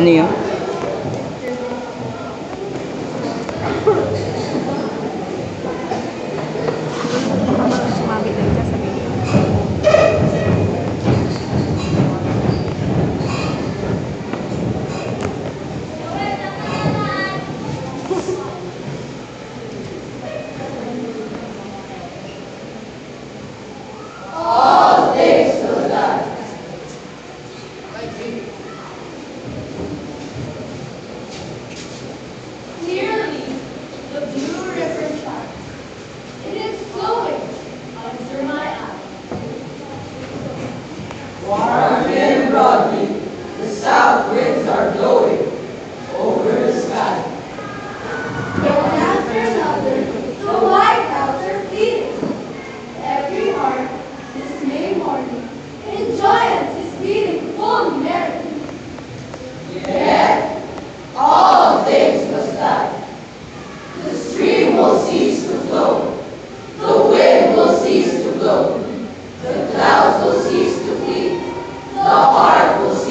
Ano yun? Sumabit lang siya sa video. All things will die. Clearly, the blue river shines. It is flowing under my eye. Warm and broadly, the south winds are blowing over the sky. One after another, the white clouds are fleeting. Every heart this May morning in joyance is beating full merrily. Yet all things must die. The stream will cease to flow. The wind will cease to blow. The clouds will cease to flee. The heart will cease